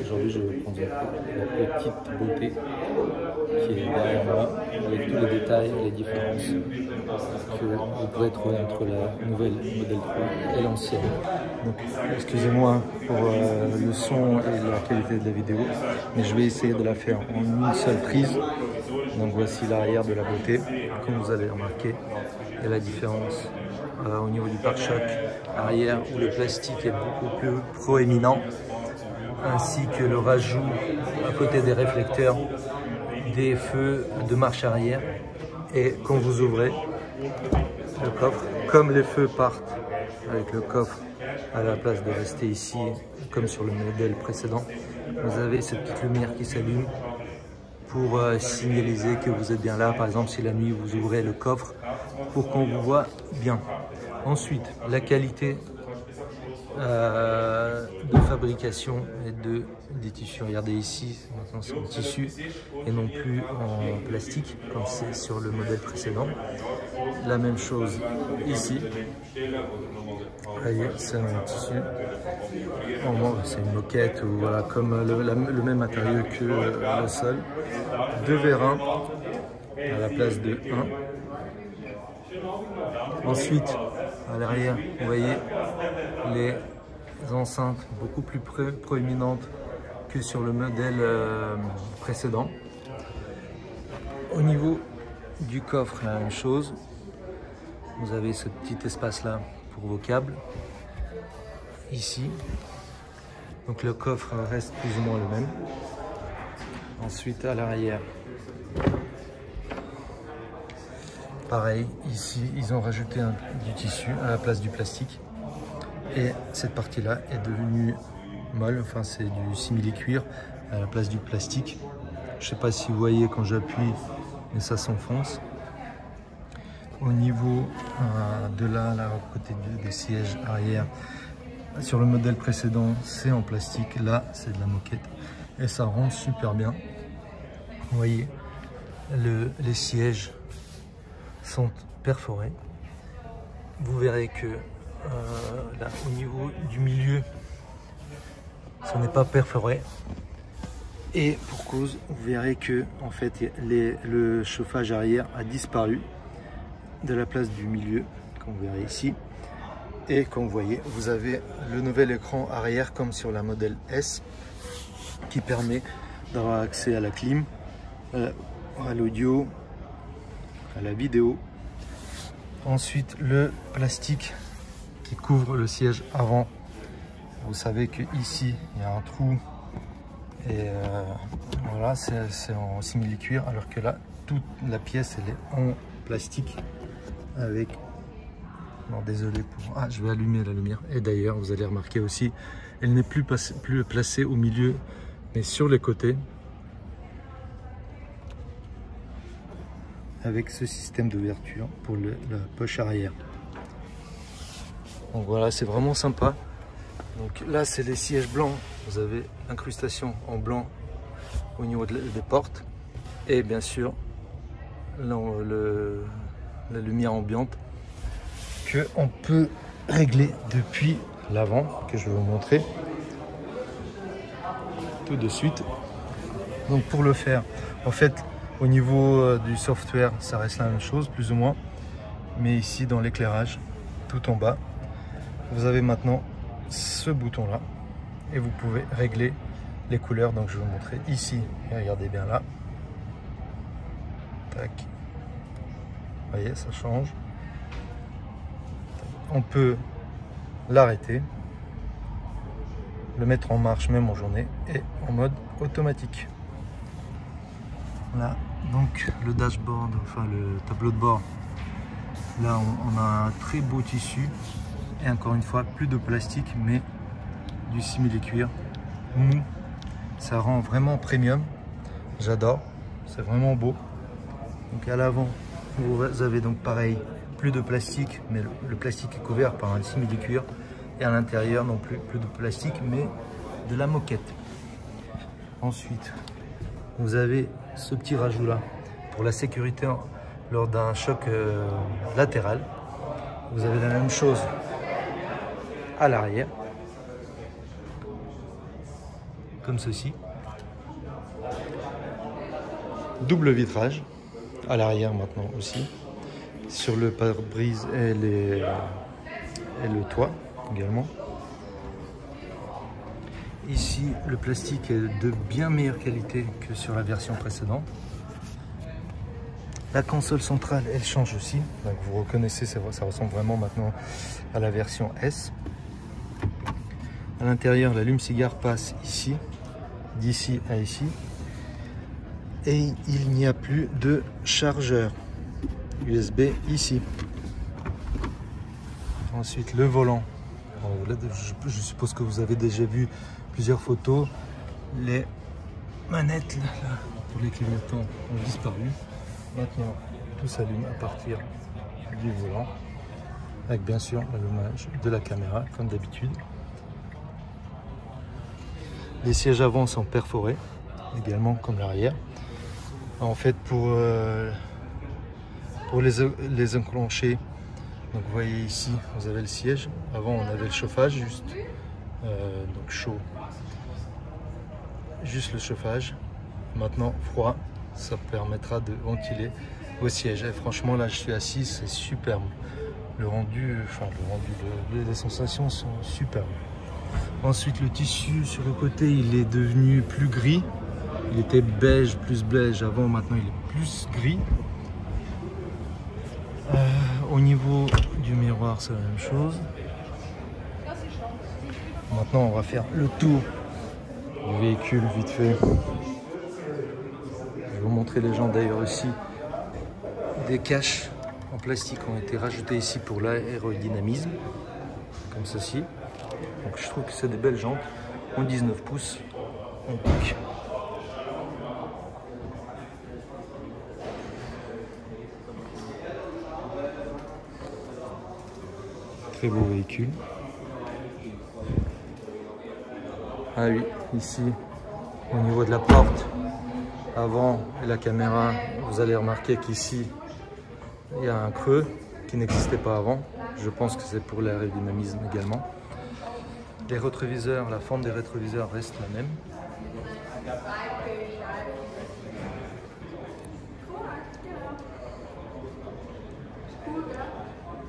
Aujourd'hui, je vais prendre la petite beauté qui est derrière moi, avec tous les détails, les différences que vous pourrez trouver entre la nouvelle Model 3 et l'ancienne. Donc, excusez-moi pour le son et la qualité de la vidéo, mais je vais essayer de la faire en une seule prise. Donc voici l'arrière de la beauté, comme vous allez remarquer, et la différence au niveau du pare-choc arrière où le plastique est beaucoup plus proéminent, ainsi que le rajout à côté des réflecteurs des feux de marche arrière. Et quand vous ouvrez le coffre, comme les feux partent avec le coffre à la place de rester ici comme sur le modèle précédent, vous avez cette petite lumière qui s'allume pour signaliser que vous êtes bien là. Par exemple, si la nuit vous ouvrez le coffre pour qu'on vous voit bien. Ensuite, la qualité de fabrication et des tissus. Regardez ici, maintenant c'est en tissu et non plus en plastique comme c'est sur le modèle précédent. La même chose ici. Voyez, c'est un tissu. C'est une moquette ou voilà, comme le même matériau que le sol. 2 vérins à la place de 1. Ensuite, à l'arrière, vous voyez les enceintes beaucoup plus proéminentes que sur le modèle précédent. Au niveau du coffre, la même chose. Vous avez ce petit espace là pour vos câbles. Ici. Donc le coffre reste plus ou moins le même. Ensuite à l'arrière. Pareil, ici ils ont rajouté du tissu à la place du plastique. Et cette partie-là est devenue molle, enfin c'est du simili-cuir à la place du plastique. Je ne sais pas si vous voyez quand j'appuie, mais ça s'enfonce. Au niveau de là, à côté des sièges arrière, sur le modèle précédent, c'est en plastique. Là, c'est de la moquette et ça rend super bien. Vous voyez, les sièges sont perforés. Vous verrez que là, au niveau du milieu, ça n'est pas perforé. Et pour cause, vous verrez que en fait, le chauffage arrière a disparu de la place du milieu, comme vous verrez ici. Et comme vous voyez, vous avez le nouvel écran arrière comme sur la modèle S qui permet d'avoir accès à la clim, à l'audio, à la vidéo. Ensuite, le plastique qui couvre le siège avant. Vous savez que ici il y a un trou et voilà, c'est en simili-cuir, alors que là toute la pièce elle est en plastique avec. Non, désolé pour. Ah, je vais allumer la lumière. Et d'ailleurs, vous allez remarquer aussi, elle n'est plus placée au milieu, mais sur les côtés, avec ce système d'ouverture pour la poche arrière. Donc voilà, c'est vraiment sympa. Donc là, c'est les sièges blancs. Vous avez l'incrustation en blanc au niveau des portes. Et bien sûr, la lumière ambiante qu'on peut régler depuis l'avant, que je vais vous montrer tout de suite. Donc pour le faire, en fait, au niveau du software, ça reste la même chose, plus ou moins. Mais ici, dans l'éclairage, tout en bas, vous avez maintenant ce bouton-là. Et vous pouvez régler les couleurs. Donc je vais vous montrer ici. Et regardez bien là. Tac. Vous voyez, ça change. On peut l'arrêter, le mettre en marche même en journée et en mode automatique. Voilà, donc le dashboard, enfin le tableau de bord. Là, on a un très beau tissu et encore une fois, plus de plastique, mais du simili-cuir mou. Ça rend vraiment premium. J'adore, c'est vraiment beau. Donc à l'avant, vous avez donc pareil. Plus de plastique, mais le plastique est couvert par un simili-cuir. Et à l'intérieur non plus de plastique, mais de la moquette. Ensuite, vous avez ce petit rajout là pour la sécurité lors d'un choc latéral. Vous avez la même chose à l'arrière. comme ceci. Double vitrage à l'arrière maintenant aussi, sur le pare-brise et le toit également. Ici, le plastique est de bien meilleure qualité que sur la version précédente. La console centrale, elle change aussi. Donc vous reconnaissez, ça ressemble vraiment maintenant à la version S. À l'intérieur, l'allume-cigare passe ici, d'ici à ici. Et il n'y a plus de chargeur USB ici. Ensuite, le volant. Là, je suppose que vous avez déjà vu plusieurs photos. Les manettes là, pour les clignotants ont disparu. Maintenant, tout s'allume à partir du volant, avec bien sûr l'allumage de la caméra, comme d'habitude. Les sièges avant sont perforés, également comme l'arrière. En fait, pour les enclencher, donc vous voyez ici, vous avez le siège. Avant, on avait le chauffage, juste donc chaud, juste le chauffage. Maintenant, froid. Ça permettra de ventiler vos sièges. Et franchement, là, je suis assis, c'est superbe. Le rendu, les sensations sont superbes. Ensuite, le tissu sur le côté, il est devenu plus gris. Il était beige, plus beige avant, maintenant il est plus gris. Au niveau du miroir, c'est la même chose. Maintenant, on va faire le tour du véhicule vite fait. Je vais vous montrer les gens d'ailleurs aussi. Des caches en plastique ont été rajoutées ici pour l'aérodynamisme, comme ceci. Donc je trouve que c'est des belles jantes en 19 pouces en pique. Très beau véhicule. Ah oui, ici au niveau de la porte avant et la caméra, vous allez remarquer qu'ici il y a un creux qui n'existait pas avant. Je pense que c'est pour l'aérodynamisme également. Les rétroviseurs, la forme des rétroviseurs reste la même.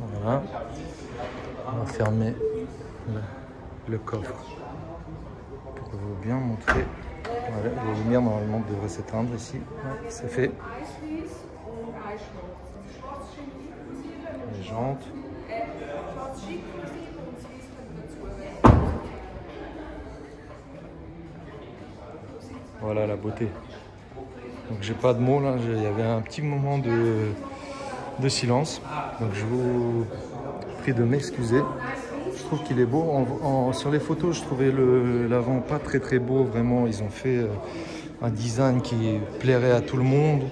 Voilà. On va fermer le coffre pour vous bien montrer. Voilà, les lumières normalement devraient s'éteindre ici. Ouais, c'est fait. Les jantes. Voilà la beauté. Donc j'ai pas de mots là, il y avait un petit moment de silence. Donc je vous prie de m'excuser. Je trouve qu'il est beau. Sur les photos, je trouvais l'avant pas très beau. Vraiment, ils ont fait un design qui plairait à tout le monde.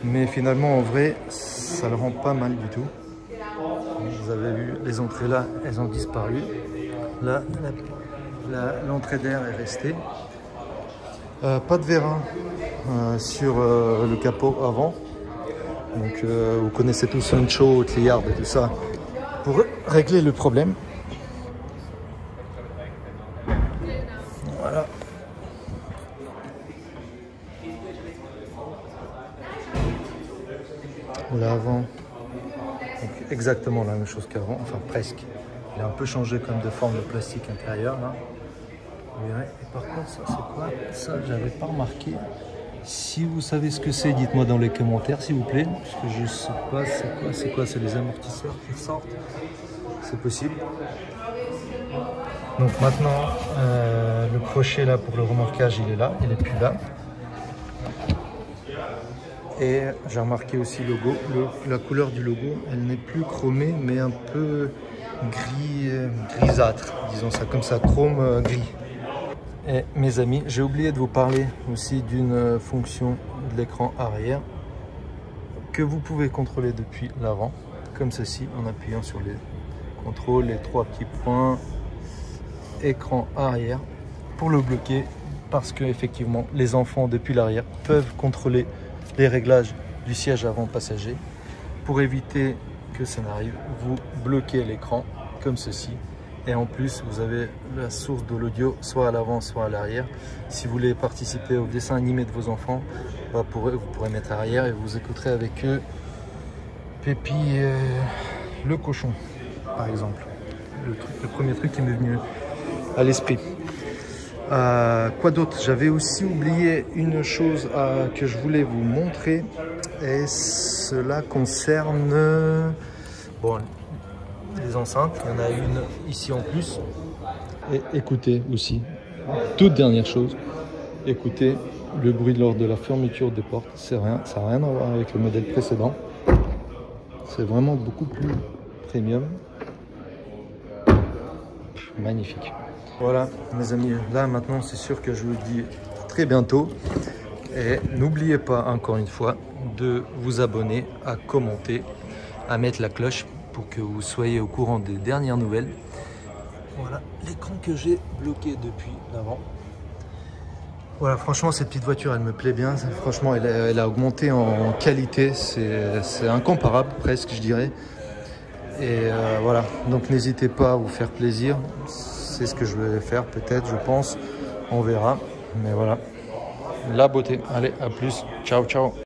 Mais finalement, en vrai, ça le rend pas mal du tout. Vous avez vu, les entrées là, elles ont disparu. Là, l'entrée d'air est restée. Pas de vérin sur le capot avant. Donc, vous connaissez tous Suncho, Cliard et tout ça. Pour régler le problème. Voilà. L'avant, exactement la même chose qu'avant, enfin presque. Il a un peu changé comme de forme de plastique intérieur là. Et par contre, ça c'est quoi? Ça, j'avais pas remarqué. Si vous savez ce que c'est, dites-moi dans les commentaires s'il vous plaît. Parce que je sais pas c'est quoi, c'est les amortisseurs qui sortent. C'est possible. Donc maintenant, le crochet là pour le remorquage, il est là, il est plus là. Et j'ai remarqué aussi le logo, la couleur du logo, elle n'est plus chromée, mais un peu grisâtre, disons ça comme ça, chrome gris. Et mes amis, j'ai oublié de vous parler aussi d'une fonction de l'écran arrière que vous pouvez contrôler depuis l'avant, comme ceci, en appuyant sur les contrôles, les trois petits points, écran arrière, pour le bloquer, parce que effectivement, les enfants depuis l'arrière peuvent contrôler les réglages du siège avant passager. Pour éviter que ça n'arrive, vous bloquez l'écran comme ceci Et en plus, vous avez la source de l'audio, soit à l'avant, soit à l'arrière. Si vous voulez participer au dessin animé de vos enfants, vous pourrez mettre à l'arrière et vous écouterez avec eux Pépi le cochon, par exemple. Le premier truc qui m'est venu à l'esprit. Quoi d'autre? J'avais aussi oublié une chose que je voulais vous montrer. Et cela concerne les enceintes. Il y en a une ici en plus. Et écoutez aussi, toute dernière chose, écoutez le bruit lors de la fermeture des portes. Ça n'a rien à voir avec le modèle précédent. C'est vraiment beaucoup plus premium. Magnifique. Voilà mes amis, là maintenant c'est sûr que je vous dis très bientôt. Et n'oubliez pas encore une fois de vous abonner, à commenter, à mettre la cloche pour que vous soyez au courant des dernières nouvelles. Voilà l'écran que j'ai bloqué depuis l'avant. Voilà, franchement cette petite voiture elle me plaît bien. Franchement elle a augmenté en qualité, c'est incomparable presque je dirais. Et voilà, donc n'hésitez pas à vous faire plaisir. C'est ce que je vais faire peut-être, je pense. On verra. Mais voilà, la beauté. Allez, à plus. Ciao, ciao.